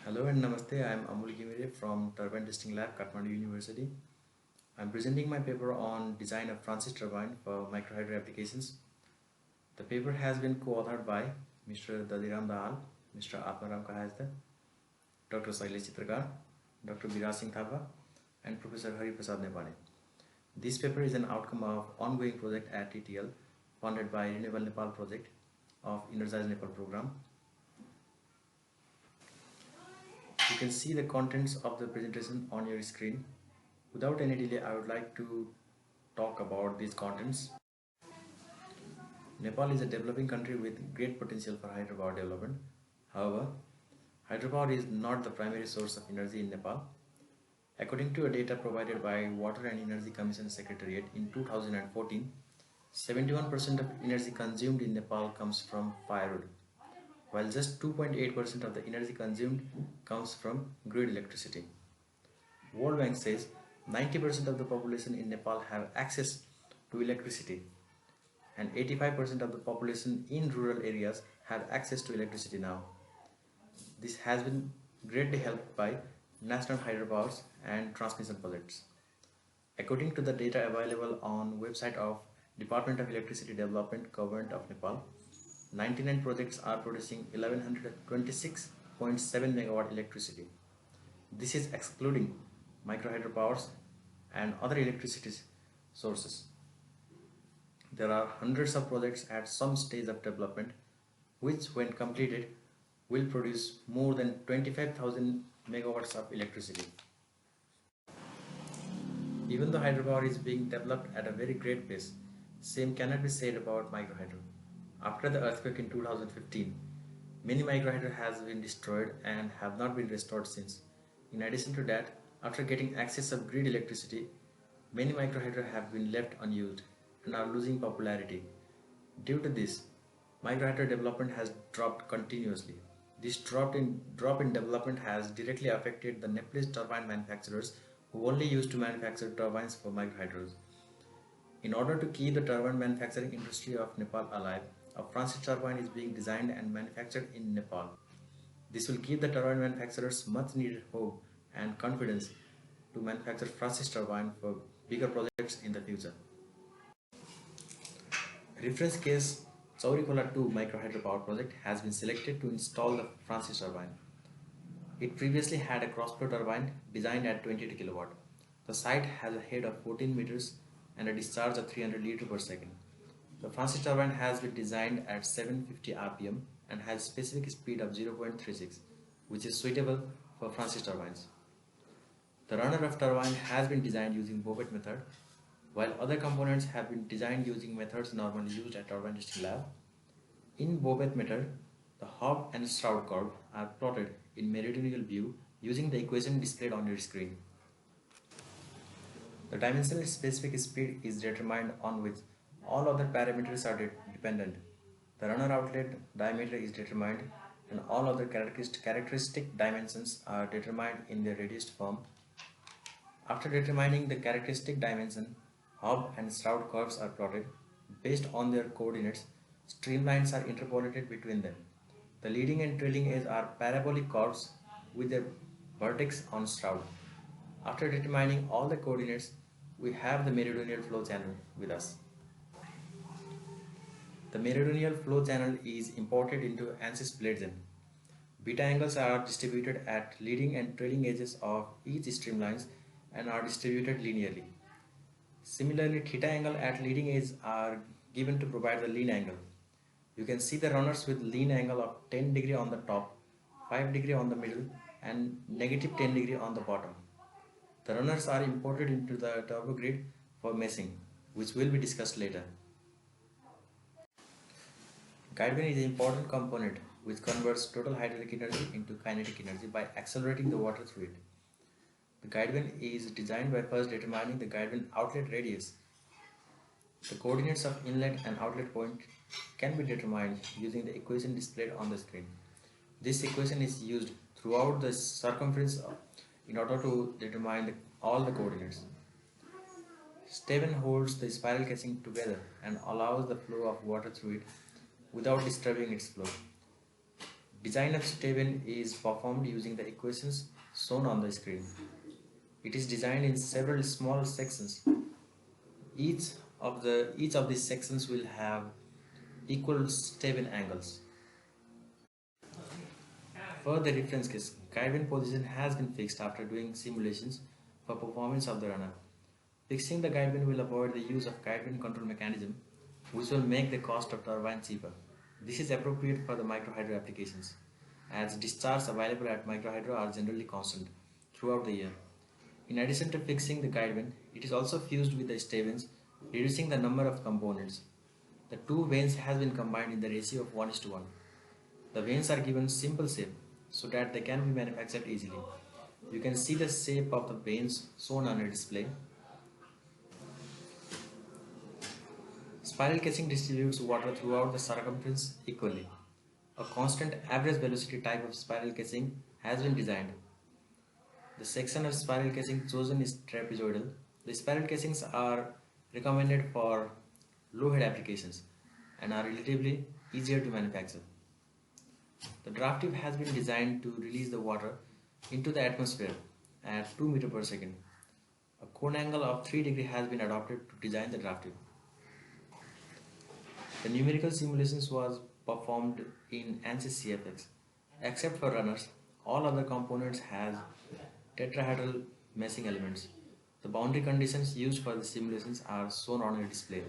Hello and Namaste. I am Amul Gimire from Turbine Testing Lab, Kathmandu University. I am presenting my paper on design of Francis turbine for microhydro applications. The paper has been co-authored by Mr. Dadiram Dahal, Mr. Atmaram Kahasda, Dr. Sailesh Chitrakar, Dr. Biraj Singh Thapa, and Professor Hari Prasad Nepali. This paper is an outcome of ongoing project at TTL funded by Renewable Nepal project of Energize Nepal program. You can see the contents of the presentation on your screen. Without any delay, I would like to talk about these contents. Nepal is a developing country with great potential for hydropower development. However, hydropower is not the primary source of energy in Nepal. According to a data provided by Water and Energy Commission Secretariat in 2014, 71% of energy consumed in Nepal comes from firewood, while just 2.8% of the energy consumed comes from grid electricity. World Bank says 90% of the population in Nepal have access to electricity and 85% of the population in rural areas have access to electricity now. This has been greatly helped by national hydropowers and transmission projects. According to the data available on website of Department of Electricity Development, Government of Nepal, 99 projects are producing 1126.7 megawatt electricity. This is excluding microhydropowers and other electricity sources. There are hundreds of projects at some stage of development which, when completed, will produce more than 25,000 megawatts of electricity. Even though hydropower is being developed at a very great pace, same cannot be said about microhydro. After the earthquake in 2015, many microhydro has been destroyed and have not been restored since. In addition to that, after getting access of grid electricity, many microhydro have been left unused and are losing popularity. Due to this, microhydro development has dropped continuously. This drop in development has directly affected the Nepalese turbine manufacturers who only used to manufacture turbines for microhydros. In order to keep the turbine manufacturing industry of Nepal alive, a Francis turbine is being designed and manufactured in Nepal. This will give the turbine manufacturers much needed hope and confidence to manufacture Francis turbine for bigger projects in the future. Reference case Chaurikhola 2 microhydropower project has been selected to install the Francis turbine. It previously had a cross-flow turbine designed at 22 kW. The site has a head of 14 meters and a discharge of 300 liters per second. The Francis turbine has been designed at 750 rpm and has specific speed of 0.36, which is suitable for Francis turbines. The runner-up turbine has been designed using Bobet method, while other components have been designed using methods normally used at Turbine Testing Lab. In Bobet method, the hub and shroud curve are plotted in meridional view using the equation displayed on your screen. The dimensional specific speed is determined on which all other parameters are dependent. The runner outlet diameter is determined and all other characteristic dimensions are determined in their reduced form. After determining the characteristic dimension, hub and shroud curves are plotted. Based on their coordinates, streamlines are interpolated between them. The leading and trailing edge are parabolic curves with their vertex on shroud. After determining all the coordinates, we have the meridional flow channel with us. The meridional flow channel is imported into ANSYS Bladesen. Beta angles are distributed at leading and trailing edges of each streamlines and are distributed linearly. Similarly, theta angle at leading edge are given to provide the lean angle. You can see the runners with lean angle of 10 degree on the top, 5 degree on the middle and negative 10 degree on the bottom. The runners are imported into the turbo grid for meshing, which will be discussed later. Guideway is an important component which converts total hydraulic energy into kinetic energy by accelerating the water through it. The guideway is designed by first determining the guideway outlet radius. The coordinates of inlet and outlet point can be determined using the equation displayed on the screen. This equation is used throughout the circumference in order to determine all the coordinates. Steven holds the spiral casing together and allows the flow of water through it without disturbing its flow. Design of turbine is performed using the equations shown on the screen. It is designed in several small sections. Each of these sections will have equal turbine angles. For the reference case, guideway position has been fixed after doing simulations for performance of the runner. Fixing the guideway will avoid the use of guideway control mechanism, which will make the cost of turbine cheaper. This is appropriate for the microhydro applications, as discharges available at microhydro are generally constant throughout the year. In addition to fixing the guideway, it is also fused with the stay reducing the number of components. The two vanes has been combined in the ratio of 1:1. The vanes are given simple shape so that they can be manufactured easily. You can see the shape of the vanes shown on a display. Spiral casing distributes water throughout the circumference equally. A constant average velocity type of spiral casing has been designed. The section of spiral casing chosen is trapezoidal. The spiral casings are recommended for low head applications and are relatively easier to manufacture. The draft tube has been designed to release the water into the atmosphere at 2 meters per second. A cone angle of 3 degrees has been adopted to design the draft tube. The numerical simulations was performed in ANSYS CFX. Except for runners, all other components has tetrahedral meshing elements. The boundary conditions used for the simulations are shown on a display.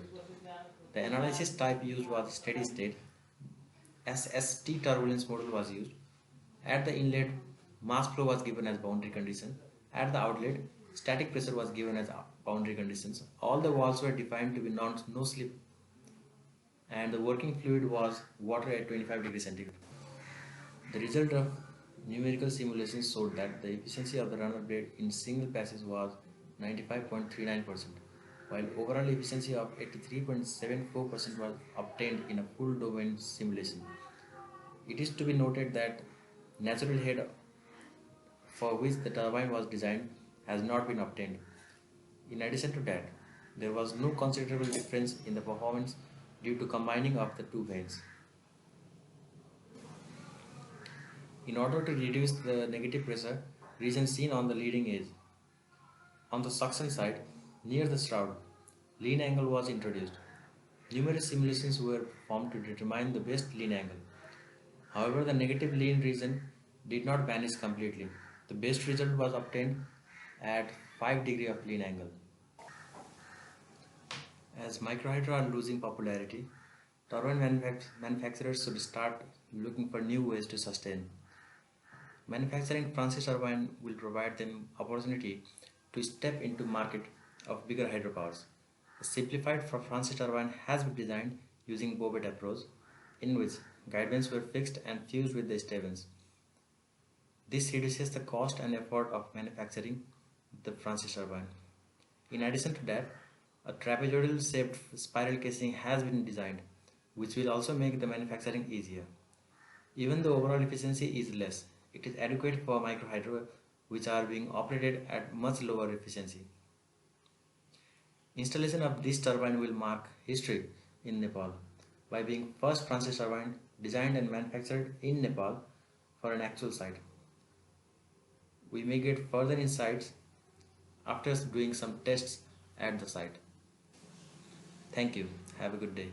The analysis type used was steady state. SST turbulence model was used. At the inlet, mass flow was given as boundary condition. At the outlet, static pressure was given as boundary conditions. All the walls were defined to be no slip, and the working fluid was water at 25 degrees centigrade. The result of numerical simulations showed that the efficiency of the runner blade in single passage was 95.39%, while overall efficiency of 83.74% was obtained in a full domain simulation. It is to be noted that natural head for which the turbine was designed has not been obtained. In addition to that, there was no considerable difference in the performance due to combining of the two vanes. In order to reduce the negative pressure region seen on the leading edge, on the suction side, near the shroud, lean angle was introduced. Numerous simulations were performed to determine the best lean angle. However, the negative lean region did not vanish completely. The best result was obtained at 5 degrees of lean angle. As microhydro are losing popularity, turbine manufacturers should start looking for new ways to sustain. Manufacturing Francis turbine will provide them opportunity to step into market of bigger hydropowers. A simplified Francis turbine has been designed using Bobet approach, in which guidevanes were fixed and fused with the stay-vanes. This reduces the cost and effort of manufacturing the Francis turbine. In addition to that, a trapezoidal shaped spiral casing has been designed, which will also make the manufacturing easier. Even though overall efficiency is less, it is adequate for microhydro which are being operated at much lower efficiency. Installation of this turbine will mark history in Nepal by being first Francis turbine designed and manufactured in Nepal for an actual site. We may get further insights after doing some tests at the site. Thank you. Have a good day.